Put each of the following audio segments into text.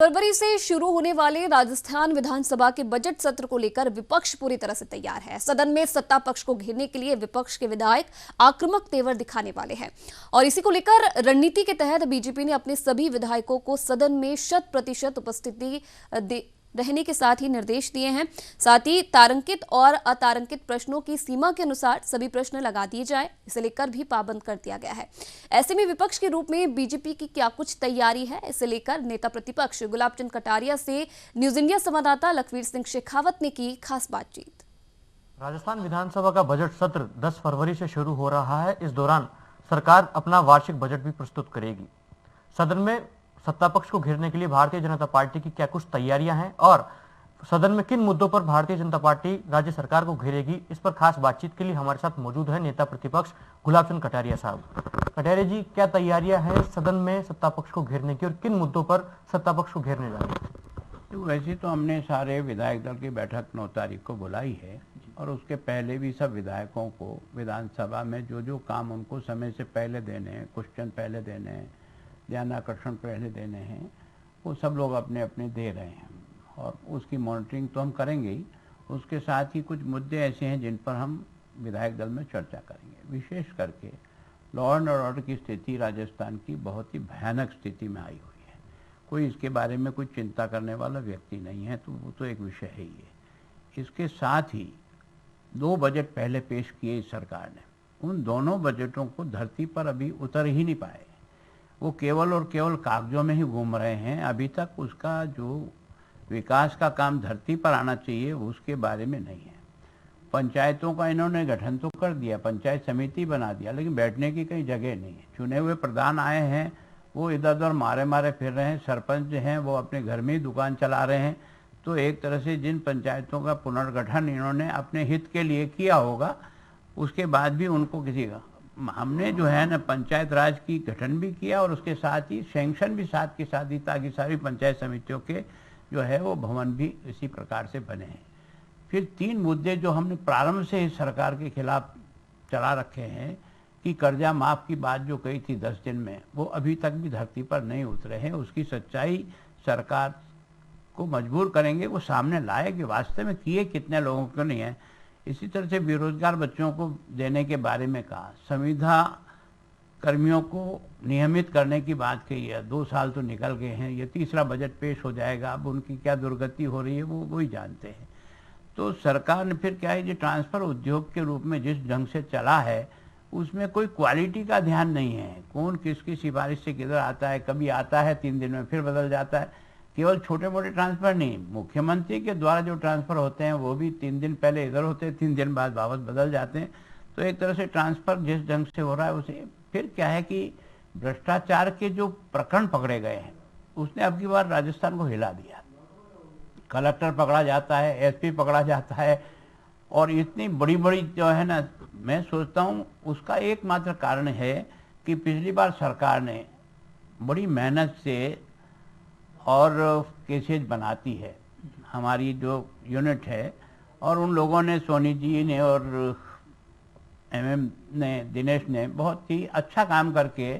फरवरी से शुरू होने वाले राजस्थान विधानसभा के बजट सत्र को लेकर विपक्ष पूरी तरह से तैयार है। सदन में सत्ता पक्ष को घेरने के लिए विपक्ष के विधायक आक्रामक तेवर दिखाने वाले हैं और इसी को लेकर रणनीति के तहत बीजेपी ने अपने सभी विधायकों को सदन में 100% उपस्थिति रहने के साथ ही निर्देश दिए हैं। साथ ही तारांकित और अतारांकित प्रश्नों की सीमा के अनुसार सभी प्रश्न लगा दिए जाए, इसे लेकर भी पाबंद कर दिया गया है। ऐसे में विपक्ष के रूप में बीजेपी की क्या कुछ तैयारी है, इसे लेकर नेता प्रतिपक्ष गुलाब चंद कटारिया से न्यूज इंडिया संवाददाता लखवीर सिंह शेखावत ने की खास बातचीत। राजस्थान विधानसभा का बजट सत्र 10 फरवरी से शुरू हो रहा है। इस दौरान सरकार अपना वार्षिक बजट भी प्रस्तुत करेगी। सदन में सत्ता पक्ष को घेरने के लिए भारतीय जनता पार्टी की क्या कुछ तैयारियां हैं और सदन में किन मुद्दों पर भारतीय जनता पार्टी राज्य सरकार को घेरेगी, इस पर खास बातचीत के लिए हमारे साथ मौजूद है नेता प्रतिपक्ष गुलाब चंद कटारिया साहब। कटारिया जी, क्या तैयारियां हैं सदन में सत्ता पक्ष को घेरने की और किन मुद्दों पर सत्ता पक्ष को घेरने जा रहे हैं? तो वैसे तो हमने सारे विधायक दल की बैठक 9 तारीख को बुलाई है और उसके पहले भी सब विधायकों को विधानसभा में जो जो काम उनको समय से पहले देने हैं, क्वेश्चन पहले देने हैं, ध्यान आकर्षण पहले देने हैं, वो सब लोग अपने अपने दे रहे हैं और उसकी मॉनिटरिंग तो हम करेंगे ही। उसके साथ ही कुछ मुद्दे ऐसे हैं जिन पर हम विधायक दल में चर्चा करेंगे। विशेष करके लॉ एंड ऑर्डर की स्थिति राजस्थान की बहुत ही भयानक स्थिति में आई हुई है। कोई इसके बारे में कोई चिंता करने वाला व्यक्ति नहीं है, तो वो तो एक विषय है ही है। इसके साथ ही 2 बजट पहले पेश किए इस सरकार ने, उन दोनों बजटों को धरती पर अभी उतर ही नहीं पाए। वो केवल और केवल कागजों में ही घूम रहे हैं। अभी तक उसका जो विकास का काम धरती पर आना चाहिए उसके बारे में नहीं है। पंचायतों का इन्होंने गठन तो कर दिया, पंचायत समिति बना दिया, लेकिन बैठने की कहीं जगह नहीं है। चुने हुए प्रधान आए हैं, वो इधर उधर मारे मारे फिर रहे हैं। सरपंच हैं वो अपने घर में ही दुकान चला रहे हैं। तो एक तरह से जिन पंचायतों का पुनर्गठन इन्होंने अपने हित के लिए किया होगा, उसके बाद भी उनको किसी का हमने जो है ना पंचायत राज की गठन भी किया और उसके साथ ही सैंक्शन भी साथ के साथ ही, ताकि सारी पंचायत समितियों के जो है वो भवन भी इसी प्रकार से बने हैं। फिर 3 मुद्दे जो हमने प्रारंभ से ही सरकार के खिलाफ चला रखे हैं कि कर्जा माफ की बात जो कही थी 10 दिन में, वो अभी तक भी धरती पर नहीं उतरे हैं। उसकी सच्चाई सरकार को मजबूर करेंगे वो सामने लाए कि वास्तव में किए कितने लोगों को नहीं है। इसी तरह से बेरोजगार बच्चों को देने के बारे में कहा, संविदा कर्मियों को नियमित करने की बात कही है। 2 साल तो निकल गए हैं, ये तीसरा बजट पेश हो जाएगा। अब उनकी क्या दुर्गति हो रही है वो ही जानते हैं। तो सरकार ने फिर क्या है, जो ट्रांसफर उद्योग के रूप में जिस ढंग से चला है उसमें कोई क्वालिटी का ध्यान नहीं है। कौन किसकी सिफारिश से किधर आता है, कभी आता है 3 दिन में फिर बदल जाता है। केवल छोटे मोटे ट्रांसफर नहीं, मुख्यमंत्री के द्वारा जो ट्रांसफर होते हैं वो भी 3 दिन पहले इधर होते हैं, 3 दिन बाद वापस बदल जाते हैं। तो एक तरह से ट्रांसफर जिस ढंग से हो रहा है उसे फिर क्या है कि भ्रष्टाचार के जो प्रकरण पकड़े गए हैं उसने अब की बार राजस्थान को हिला दिया। कलेक्टर पकड़ा जाता है, एसपी पकड़ा जाता है और इतनी बड़ी बड़ी जो है ना, मैं सोचता हूँ उसका एकमात्र कारण है कि पिछली बार सरकार ने बड़ी मेहनत से और केसेज बनाती है हमारी जो यूनिट है, और उन लोगों ने, सोनी जी ने और एमएम ने, दिनेश ने बहुत ही अच्छा काम करके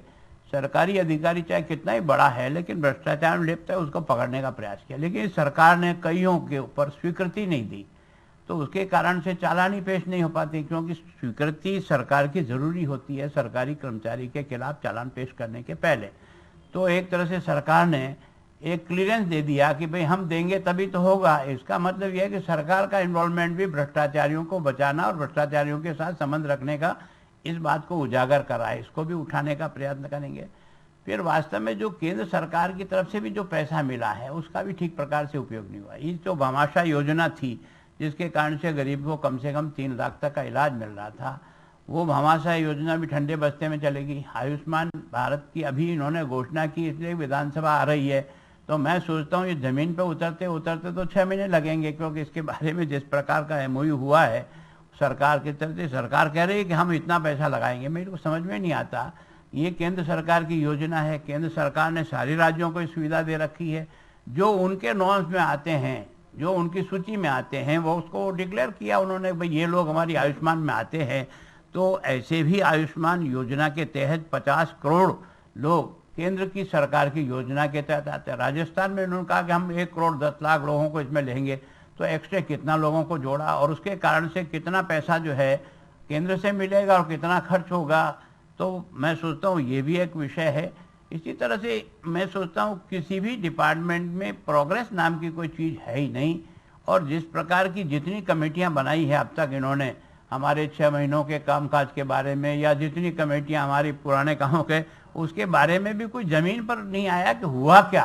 सरकारी अधिकारी चाहे कितना ही बड़ा है लेकिन भ्रष्टाचार में लिप्त है उसको पकड़ने का प्रयास किया। लेकिन सरकार ने कईयों के ऊपर स्वीकृति नहीं दी, तो उसके कारण से चालानी पेश नहीं हो पाती, क्योंकि स्वीकृति सरकार की ज़रूरी होती है सरकारी कर्मचारी के खिलाफ चालान पेश करने के पहले। तो एक तरह से सरकार ने एक क्लियरेंस दे दिया कि भाई हम देंगे तभी तो होगा। इसका मतलब यह है कि सरकार का इन्वॉल्वमेंट भी भ्रष्टाचारियों को बचाना और भ्रष्टाचारियों के साथ संबंध रखने का, इस बात को उजागर करा है, इसको भी उठाने का प्रयत्न करेंगे। फिर वास्तव में जो केंद्र सरकार की तरफ से भी जो पैसा मिला है उसका भी ठीक प्रकार से उपयोग नहीं हुआ। ये जो भामाशाह योजना थी जिसके कारण से गरीब को कम से कम 3 लाख तक का इलाज मिल रहा था, वो भामाशाह योजना भी ठंडे बस्ते में चलेगी। आयुष्मान भारत की अभी इन्होंने घोषणा की, इसलिए विधानसभा आ रही है। तो मैं सोचता हूँ ये ज़मीन पर उतरते उतरते तो 6 महीने लगेंगे, क्योंकि इसके बारे में जिस प्रकार का एमओयू हुआ है सरकार के तरफ से, सरकार कह रही है कि हम इतना पैसा लगाएंगे। मेरे को समझ में नहीं आता, ये केंद्र सरकार की योजना है, केंद्र सरकार ने सारी राज्यों को सुविधा दे रखी है। जो उनके नॉर्म्स में आते हैं, जो उनकी सूची में आते हैं, वो उसको डिक्लेयर किया उन्होंने, भाई ये लोग हमारी आयुष्मान में आते हैं। तो ऐसे भी आयुष्मान योजना के तहत 50 करोड़ लोग केंद्र की सरकार की योजना के तहत आते हैं। राजस्थान में उन्होंने कहा कि हम 1 करोड़ 10 लाख लोगों को इसमें लेंगे, तो एक्स्ट्रा कितना लोगों को जोड़ा और उसके कारण से कितना पैसा जो है केंद्र से मिलेगा और कितना खर्च होगा, तो मैं सोचता हूँ ये भी एक विषय है। इसी तरह से मैं सोचता हूँ किसी भी डिपार्टमेंट में प्रोग्रेस नाम की कोई चीज़ है ही नहीं, और जिस प्रकार की जितनी कमेटियाँ बनाई है अब तक इन्होंने हमारे 6 महीनों के कामकाज के बारे में, या जितनी कमेटियाँ हमारी पुराने कामों के, उसके बारे में भी कोई ज़मीन पर नहीं आया कि हुआ क्या,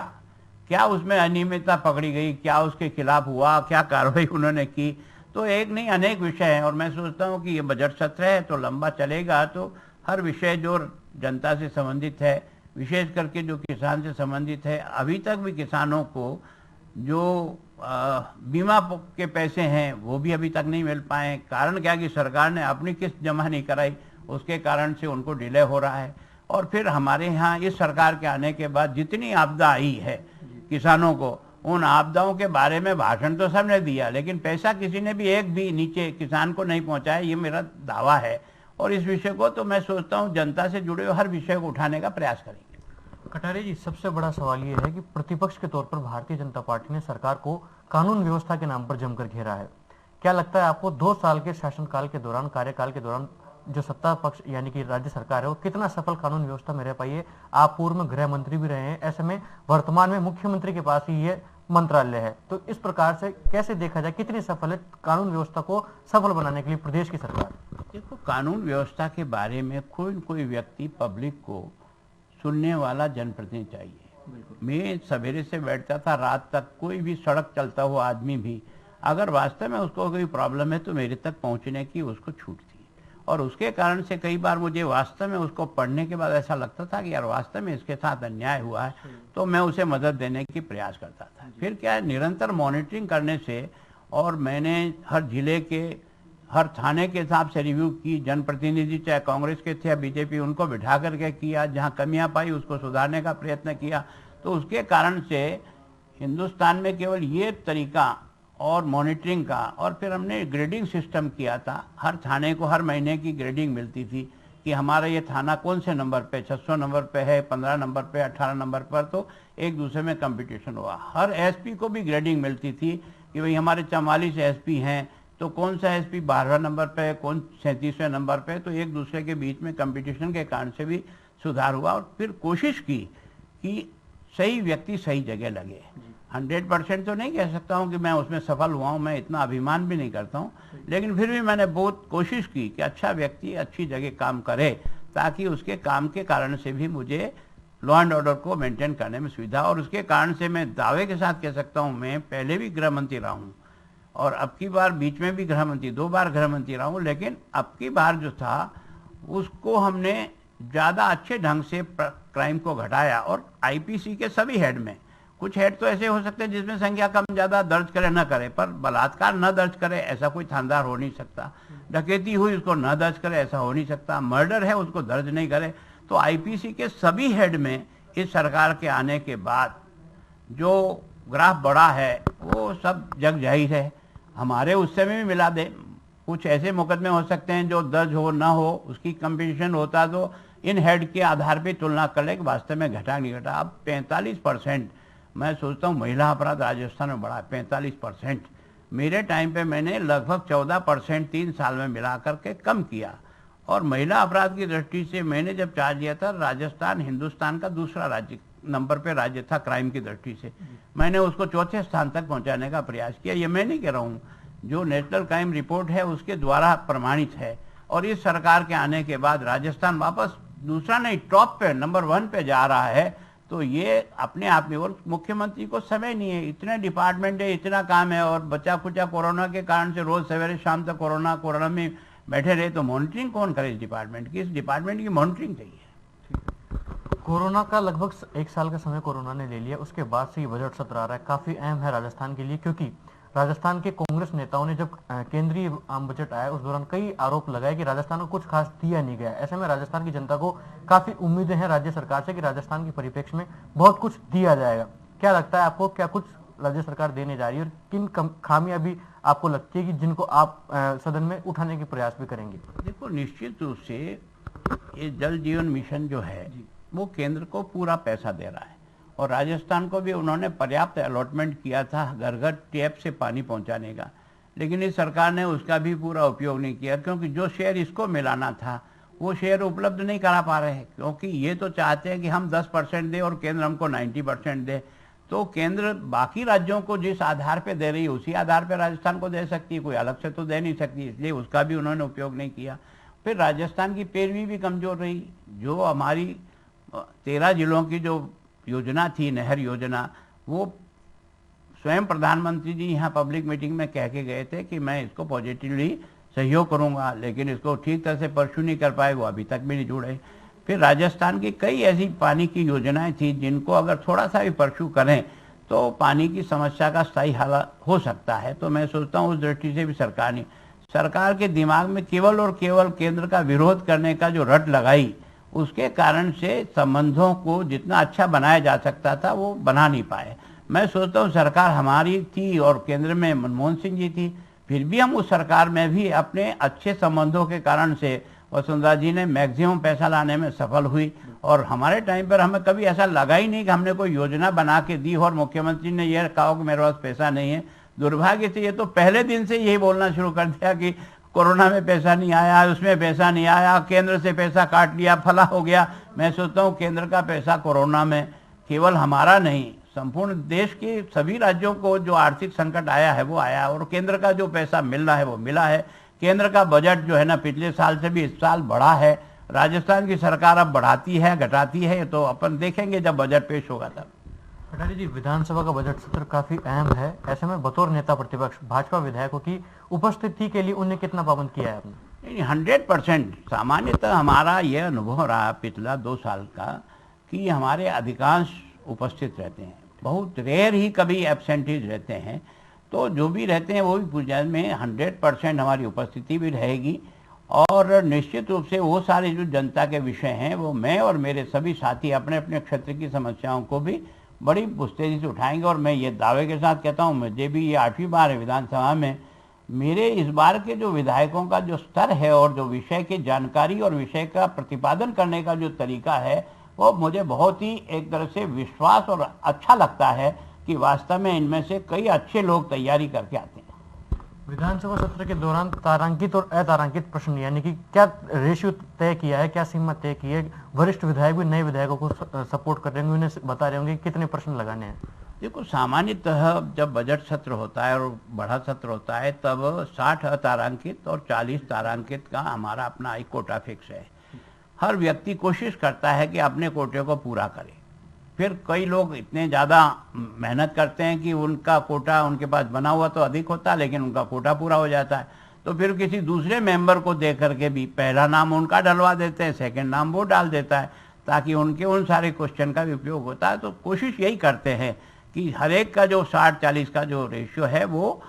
क्या उसमें अनियमितता पकड़ी गई, क्या उसके खिलाफ हुआ, क्या कार्रवाई उन्होंने की। तो एक नहीं अनेक विषय हैं, और मैं सोचता हूँ कि ये बजट सत्र है तो लंबा चलेगा, तो हर विषय जो जनता से संबंधित है, विशेष करके जो किसान से संबंधित है, अभी तक भी किसानों को जो बीमा के पैसे हैं वो भी अभी तक नहीं मिल पाए। कारण क्या कि सरकार ने अपनी किस्त जमा नहीं कराई, उसके कारण से उनको डिले हो रहा है। और फिर हमारे यहाँ इस सरकार के आने के बाद जितनी आपदा आई है किसानों को, उन आपदाओं के बारे में भाषण तो सबने दिया, लेकिन पैसा किसी ने भी एक भी नीचे किसान को नहीं पहुंचाया, ये मेरा दावा है। और इस विषय को तो मैं सोचता हूँ जनता से जुड़े हुए हर विषय को उठाने का प्रयास करेंगे। कटारिया जी, सबसे बड़ा सवाल ये है कि प्रतिपक्ष के तौर पर भारतीय जनता पार्टी ने सरकार को कानून व्यवस्था के नाम पर जमकर घेरा है। क्या लगता है आपको 2 साल के शासनकाल के दौरान, कार्यकाल के दौरान जो सत्ता पक्ष यानी कि राज्य सरकार है वो कितना सफल कानून व्यवस्था में रह पाई है? आप पूर्व में गृह मंत्री भी रहे हैं, ऐसे में वर्तमान में मुख्यमंत्री के पास ही ये मंत्रालय है, तो इस प्रकार से कैसे देखा जाए कितनी सफल है कानून व्यवस्था को सफल बनाने के लिए प्रदेश की सरकार? देखो, कानून व्यवस्था के बारे में कोई न कोई व्यक्ति पब्लिक को सुनने वाला जनप्रतिनिधि चाहिए। मैं सवेरे से बैठता था रात तक, कोई भी सड़क चलता हुआ आदमी भी अगर वास्तव में उसको कोई प्रॉब्लम है तो मेरे तक पहुंचने की उसको छूट थी। और उसके कारण से कई बार मुझे वास्तव में उसको पढ़ने के बाद ऐसा लगता था कि यार वास्तव में इसके साथ अन्याय हुआ है, तो मैं उसे मदद देने की प्रयास करता था। फिर क्या है, निरंतर मॉनिटरिंग करने से, और मैंने हर जिले के हर थाने के हिसाब से रिव्यू की, जनप्रतिनिधि चाहे कांग्रेस के थे या बीजेपी, उनको बिठा करके किया, जहाँ कमियां पाई उसको सुधारने का प्रयत्न किया। तो उसके कारण से हिंदुस्तान में केवल ये तरीका और मॉनिटरिंग का, और फिर हमने ग्रेडिंग सिस्टम किया था। हर थाने को हर महीने की ग्रेडिंग मिलती थी कि हमारा ये थाना कौन से नंबर पे, 600 नंबर पे है, 15 नंबर पे, 18 नंबर पर, तो एक दूसरे में कंपटीशन हुआ। हर एसपी को भी ग्रेडिंग मिलती थी कि भाई हमारे 44 एसपी हैं, तो कौन सा एसपी 12वें नंबर पे है, कौन 37वें नंबर पे, तो एक दूसरे के बीच में कंपटीशन के कारण से भी सुधार हुआ। और फिर कोशिश की कि सही व्यक्ति सही जगह लगे। 100% तो नहीं कह सकता हूँ कि मैं उसमें सफल हुआ हूँ, मैं इतना अभिमान भी नहीं करता हूँ, लेकिन फिर भी मैंने बहुत कोशिश की कि अच्छा व्यक्ति अच्छी जगह काम करे, ताकि उसके काम के कारण से भी मुझे लॉ एंड ऑर्डर को मेंटेन करने में सुविधा। और उसके कारण से मैं दावे के साथ कह सकता हूँ, मैं पहले भी गृह मंत्री रहा हूँ और अब की बार बीच में भी गृह मंत्री, 2 बार गृह मंत्री रहा हूँ, लेकिन अब की बार जो था उसको हमने ज़्यादा अच्छे ढंग से क्राइम को घटाया। और आईपीसी के सभी हेड में, कुछ हेड तो ऐसे हो सकते हैं जिसमें संख्या कम ज़्यादा दर्ज करे न करे, पर बलात्कार न दर्ज करे ऐसा कोई थानेदार हो नहीं सकता, डकैती हुई उसको न दर्ज करे ऐसा हो नहीं सकता, मर्डर है उसको दर्ज नहीं करे। तो आईपीसी के सभी हेड में इस सरकार के आने के बाद जो ग्राफ बढ़ा है वो सब जग जाहिर है। हमारे उससे में भी मिला दे, कुछ ऐसे मुकदमे हो सकते हैं जो दर्ज हो ना हो, उसकी कंपटीशन होता तो इन हेड के आधार पे तुलना कर ले कि वास्तव में घटा नहीं घटा। अब 45% मैं सोचता हूँ महिला अपराध राजस्थान में बढ़ा है, 45%। मेरे टाइम पे मैंने लगभग 14% 3 साल में मिला करके कम किया। और महिला अपराध की दृष्टि से मैंने जब चार्ज लिया था, राजस्थान हिंदुस्तान का दूसरा राज्य नंबर पे राज्य था क्राइम की दृष्टि से, मैंने उसको 4थे स्थान तक पहुंचाने का प्रयास किया। ये मैं नहीं कह रहा हूँ, जो नेशनल क्राइम रिपोर्ट है उसके द्वारा प्रमाणित है। और इस सरकार के आने के बाद राजस्थान वापस दूसरा नहीं टॉप पे, नंबर 1 पे जा रहा है। तो ये अपने आप में, और मुख्यमंत्री को समय नहीं है, इतने डिपार्टमेंट है, इतना काम है, और बचा खुचा कोरोना के कारण से रोज सवेरे शाम तक कोरोना में बैठे रहे, तो मॉनिटरिंग कौन करे इस डिपार्टमेंट की? इस डिपार्टमेंट की मॉनिटरिंग चाहिए। कोरोना का लगभग 1 साल का समय कोरोना ने ले लिया, उसके बाद से ये बजट सत्र आ रहा है, काफी अहम है राजस्थान के लिए, क्योंकि राजस्थान के कांग्रेस नेताओं ने जब केंद्रीय आम बजट आया उस दौरान कई आरोप लगाए कि राजस्थान को कुछ खास दिया नहीं गया। ऐसे में राजस्थान की जनता को काफी उम्मीदें हैं राज्य सरकार से कि राजस्थान के परिप्रेक्ष्य में बहुत कुछ दिया जाएगा। क्या लगता है आपको, क्या कुछ राज्य सरकार देने जा रही है, और किन खामियां भी आपको लगती है कि जिनको आप सदन में उठाने के प्रयास भी करेंगे? देखो, निश्चित रूप से ये जल जीवन मिशन जो है वो केंद्र को पूरा पैसा दे रहा है और राजस्थान को भी उन्होंने पर्याप्त अलॉटमेंट किया था घर घर टैप से पानी पहुंचाने का, लेकिन इस सरकार ने उसका भी पूरा उपयोग नहीं किया, क्योंकि जो शेयर इसको मिलाना था वो शेयर उपलब्ध नहीं करा पा रहे हैं, क्योंकि ये तो चाहते हैं कि हम 10% दें और केंद्र हमको 90% दे। तो केंद्र बाकी राज्यों को जिस आधार पे दे रही है उसी आधार पे राजस्थान को दे सकती है, कोई अलग से तो दे नहीं सकती, इसलिए उसका भी उन्होंने उपयोग नहीं किया। फिर राजस्थान की पैरवी भी कमजोर रही। जो हमारी 13 जिलों की जो योजना थी, नहर योजना, वो स्वयं प्रधानमंत्री जी यहाँ पब्लिक मीटिंग में कह के गए थे कि मैं इसको पॉजिटिवली सहयोग करूँगा, लेकिन इसको ठीक तरह से परस्यू नहीं कर पाए, वो अभी तक भी नहीं जुड़े। फिर राजस्थान की कई ऐसी पानी की योजनाएं थी जिनको अगर थोड़ा सा भी परस्यू करें तो पानी की समस्या का स्थायी हल हो सकता है। तो मैं सोचता हूँ उस दृष्टि से भी सरकार के दिमाग में केवल और केवल केंद्र का विरोध करने का जो रट लगाई, उसके कारण से संबंधों को जितना अच्छा बनाया जा सकता था वो बना नहीं पाए। मैं सोचता हूँ सरकार हमारी थी और केंद्र में मनमोहन सिंह जी थी, फिर भी हम उस सरकार में भी अपने अच्छे संबंधों के कारण से वसुंधरा जी ने मैक्सिमम पैसा लाने में सफल हुई और हमारे टाइम पर हमें कभी ऐसा लगा ही नहीं कि हमने कोई योजना बना के दी और मुख्यमंत्री ने यह कहा कि मेरे पास पैसा नहीं है। दुर्भाग्य से ये तो पहले दिन से यही बोलना शुरू कर दिया कि कोरोना में पैसा नहीं आया, उसमें पैसा नहीं आया, केंद्र से पैसा काट लिया, फला हो गया। मैं सोचता हूँ केंद्र का पैसा कोरोना में केवल हमारा नहीं, संपूर्ण देश के सभी राज्यों को जो आर्थिक संकट आया है वो आया और केंद्र का जो पैसा मिलना है वो मिला है। केंद्र का बजट जो है ना पिछले साल से भी इस साल बढ़ा है। राजस्थान की सरकार अब बढ़ाती है घटाती है तो अपन देखेंगे जब बजट पेश होगा तब। कटारिया जी, विधानसभा का बजट सत्र काफी अहम है, ऐसे में बतौर नेता प्रतिपक्ष भाजपा विधायकों की उपस्थिति के लिए उन्हें कितना पाबंद किया है आपने? 100% सामान्यतः हमारा यह अनुभव रहा पिछला 2 साल का कि हमारे अधिकांश उपस्थित रहते हैं, बहुत रेयर ही कभी एब्सेंटीज रहते हैं। तो जो भी रहते हैं वो भी पूजा में 100% हमारी उपस्थिति भी रहेगी और निश्चित रूप से वो सारे जो जनता के विषय हैं वो मैं और मेरे सभी साथी अपने अपने क्षेत्र की समस्याओं को भी बड़ी पुस्तेजी से उठाएंगे। और मैं ये दावे के साथ कहता हूँ, मुझे भी ये 8वीं बार है विधानसभा में, मेरे इस बार के जो विधायकों का जो स्तर है और जो विषय की जानकारी और विषय का प्रतिपादन करने का जो तरीका है वो मुझे बहुत ही एक तरह से विश्वास और अच्छा लगता है कि वास्तव में इनमें से कई अच्छे लोग तैयारी करके आते हैं। विधानसभा सत्र के दौरान तारांकित और अतारांकित प्रश्न यानी कि क्या रेशियो तय किया है, क्या सीमा तय की है? वरिष्ठ विधायक भी नए विधायकों को सपोर्ट कर रहे होंगे, उन्हें बता रहे होंगे कितने प्रश्न लगाने हैं। देखो, सामान्यतः जब बजट सत्र होता है और बड़ा सत्र होता है तब 60 अतारांकित और 40 तारांकित का हमारा अपना एक कोटा फिक्स है। हर व्यक्ति कोशिश करता है कि अपने कोटे को पूरा करे। फिर कई लोग इतने ज़्यादा मेहनत करते हैं कि उनका कोटा उनके पास बना हुआ तो अधिक होता है लेकिन उनका कोटा पूरा हो जाता है, तो फिर किसी दूसरे मेंबर को दे करके भी पहला नाम उनका डलवा देते हैं, सेकंड नाम वो डाल देता है ताकि उनके उन सारे क्वेश्चन का भी उपयोग होता है। तो कोशिश यही करते हैं कि हर एक का जो 60-40 का जो रेशियो है वो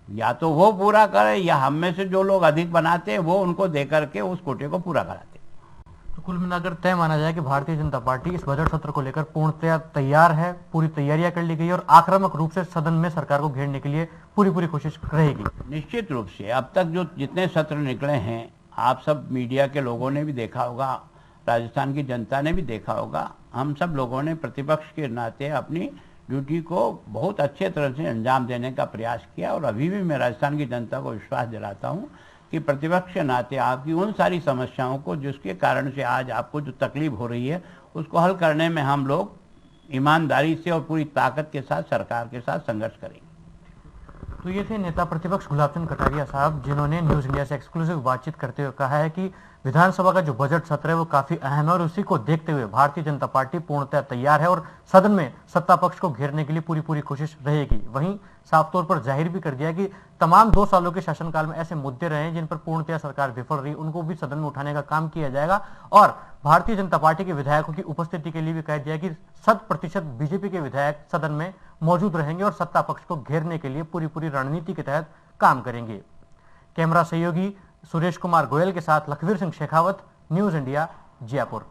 या तो वो पूरा करे या हम में से जो लोग अधिक बनाते हैं वो उनको दे करके उस कोटे को पूरा कराते हैं। तो कुल मिलाकर तय माना जाए कि भारतीय जनता पार्टी इस बजट सत्र को लेकर पूर्णतया तैयार है, पूरी तैयारियां कर ली गई और आक्रामक रूप से सदन में सरकार को घेरने के लिए पूरी कोशिश रहेगी। निश्चित रूप से अब तक जो जितने सत्र निकले हैं आप सब मीडिया के लोगों ने भी देखा होगा, राजस्थान की जनता ने भी देखा होगा, हम सब लोगों ने प्रतिपक्ष के नाते अपनी ड्यूटी को बहुत अच्छे तरह से अंजाम देने का प्रयास किया और अभी भी मैं राजस्थान की जनता को विश्वास दिलाता हूँ कि प्रतिपक्ष के नाते आपकी उन सारी समस्याओं को जिसके कारण से आज आपको जो तकलीफ हो रही है उसको हल करने में हम लोग ईमानदारी से और पूरी ताकत के साथ सरकार के साथ संघर्ष करेंगे। तो ये थे नेता प्रतिपक्ष गुलाबचंद कटारिया साहब, जिन्होंने न्यूज इंडिया से एक्सक्लूसिव बातचीत करते हुए कहा है कि विधानसभा का जो बजट सत्र है वो काफी अहम है और उसी को देखते हुए भारतीय जनता पार्टी पूर्णतः तैयार है और सदन में सत्ता पक्ष को घेरने के लिए पूरी कोशिश रहेगी। वहीं साफ तौर पर जाहिर भी कर दिया कि तमाम 2 सालों के शासनकाल में ऐसे मुद्दे रहे जिन पर पूर्णतः सरकार विफल रही, उनको भी सदन में उठाने का काम किया जाएगा और भारतीय जनता पार्टी के विधायकों की उपस्थिति के लिए भी कह दिया कि 100% बीजेपी के विधायक सदन में मौजूद रहेंगे और सत्ता पक्ष को घेरने के लिए पूरी रणनीति के तहत काम करेंगे। कैमरा सहयोगी सुरेश कुमार गोयल के साथ लखवीर सिंह शेखावत, न्यूज इंडिया, जयपुर।